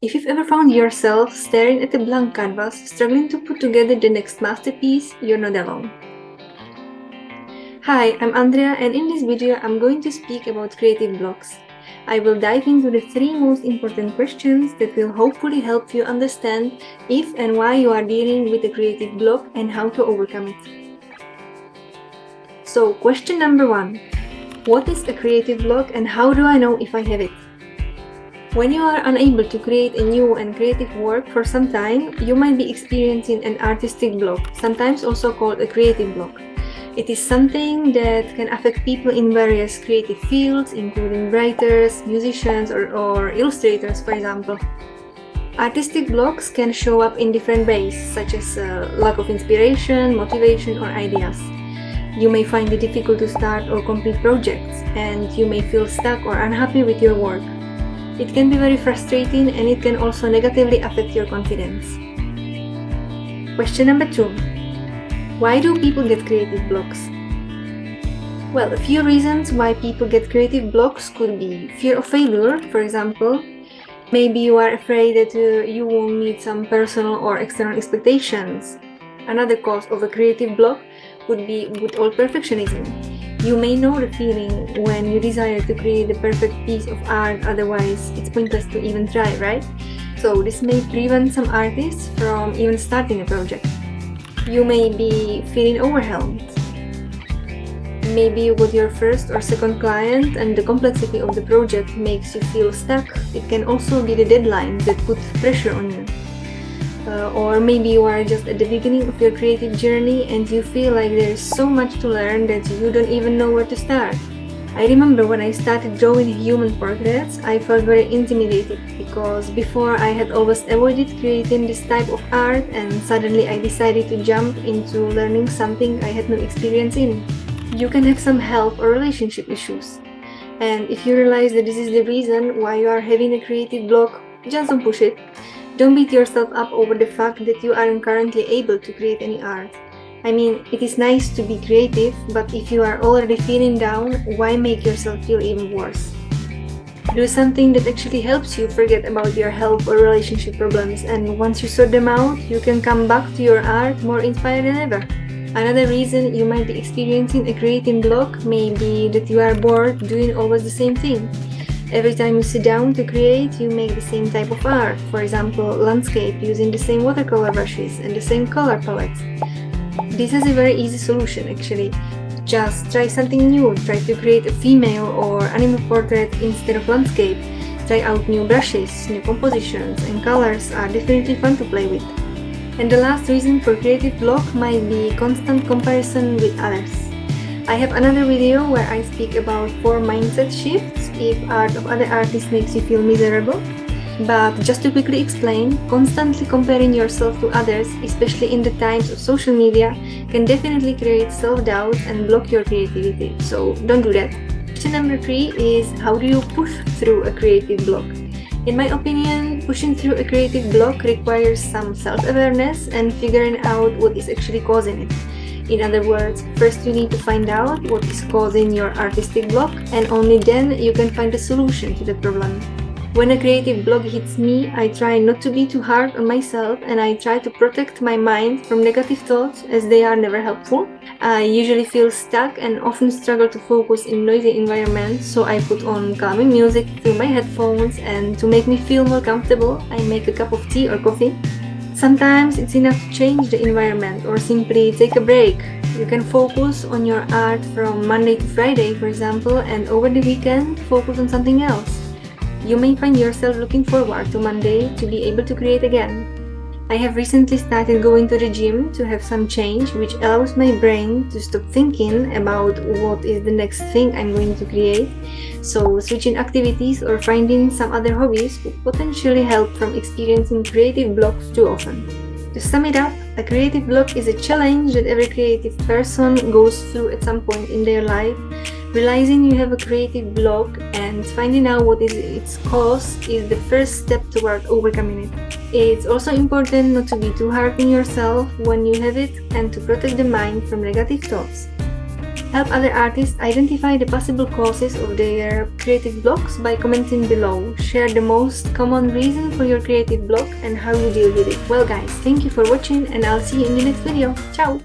If you've ever found yourself staring at a blank canvas, struggling to put together the next masterpiece, you're not alone. Hi, I'm Andrea, and in this video I'm going to speak about creative blocks. I will dive into the 3 most important questions that will hopefully help you understand if and why you are dealing with a creative block and how to overcome it. So, question number 1. What is a creative block and how do I know if I have it? When you are unable to create a new and creative work for some time, you might be experiencing an artistic block, sometimes also called a creative block. It is something that can affect people in various creative fields, including writers, musicians, or illustrators, for example. Artistic blocks can show up in different ways, such as lack of inspiration, motivation, or ideas. You may find it difficult to start or complete projects, and you may feel stuck or unhappy with your work. It can be very frustrating, and it can also negatively affect your confidence. Question number 2. Why do people get creative blocks? Well, a few reasons why people get creative blocks could be fear of failure, for example. Maybe you are afraid that you won't meet some personal or external expectations. Another cause of a creative block could be good old perfectionism. You may know the feeling when you desire to create the perfect piece of art, otherwise it's pointless to even try, right? So this may prevent some artists from even starting a project. You may be feeling overwhelmed. Maybe you got your first or second client and the complexity of the project makes you feel stuck. It can also be the deadline that puts pressure on you. Or maybe you are just at the beginning of your creative journey and you feel like there is so much to learn that you don't even know where to start. I remember when I started drawing human portraits, I felt very intimidated because before I had always avoided creating this type of art, and suddenly I decided to jump into learning something I had no experience in. You can have some health or relationship issues. And if you realize that this is the reason why you are having a creative block, just don't push it. Don't beat yourself up over the fact that you aren't currently able to create any art. I mean, it is nice to be creative, but if you are already feeling down, why make yourself feel even worse? Do something that actually helps you forget about your health or relationship problems, and once you sort them out, you can come back to your art more inspired than ever. Another reason you might be experiencing a creative block may be that you are bored doing always the same thing. Every time you sit down to create, you make the same type of art, for example, landscape using the same watercolor brushes and the same color palettes. This is a very easy solution actually. Just try something new, try to create a female or animal portrait instead of landscape. Try out new brushes, new compositions, and colors are definitely fun to play with. And the last reason for creative block might be constant comparison with others. I have another video where I speak about 4 mindset shifts if art of other artists makes you feel miserable. But just to quickly explain, constantly comparing yourself to others, especially in the times of social media, can definitely create self-doubt and block your creativity. So don't do that. Question number 3 is, how do you push through a creative block? In my opinion, pushing through a creative block requires some self-awareness and figuring out what is actually causing it. In other words, first you need to find out what is causing your artistic block, and only then you can find a solution to the problem. When a creative block hits me, I try not to be too hard on myself and I try to protect my mind from negative thoughts as they are never helpful. I usually feel stuck and often struggle to focus in noisy environments, so I put on calming music through my headphones, and to make me feel more comfortable, I make a cup of tea or coffee. Sometimes it's enough to change the environment or simply take a break. You can focus on your art from Monday to Friday, for example, and over the weekend, focus on something else. You may find yourself looking forward to Monday to be able to create again. I have recently started going to the gym to have some change, which allows my brain to stop thinking about what is the next thing I'm going to create. So switching activities or finding some other hobbies could potentially help from experiencing creative blocks too often. To sum it up, a creative block is a challenge that every creative person goes through at some point in their life. Realizing you have a creative block and finding out what is its cause is the first step toward overcoming it. It's also important not to be too hard on yourself when you have it and to protect the mind from negative thoughts. Help other artists identify the possible causes of their creative blocks by commenting below. Share the most common reason for your creative block and how you deal with it. Well guys, thank you for watching and I'll see you in the next video. Ciao!